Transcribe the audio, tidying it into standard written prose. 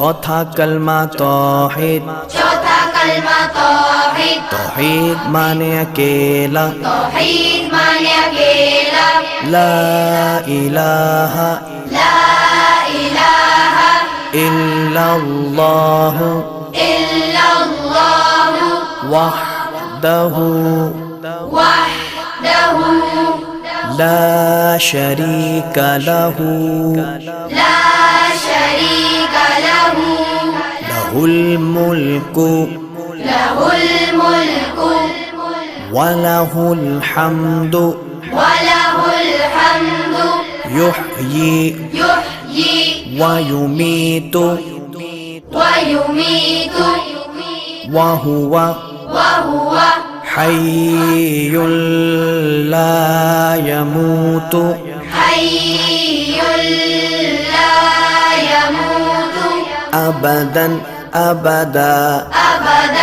चौथा कलमा तौहीद, चौथा कलमा तौहीद, तौहीद माने अकेला, तौहीद माने अकेला, ला इलाहा ला इलाहा इल्लल्लाह इल्लल्लाह वहदहु वहदहु ला शरीका लहू ला शरीका लहू लहुल मुल्कु लहुल मुल्कु वलहुल हम्दु वलहुल हम्दु युह्यी युह्यी वयुमीतु वयुमीतु वहुवा वहुव हय्युल ला यमूतु हय्युल ला यमूतु अबदन अबदा अबदा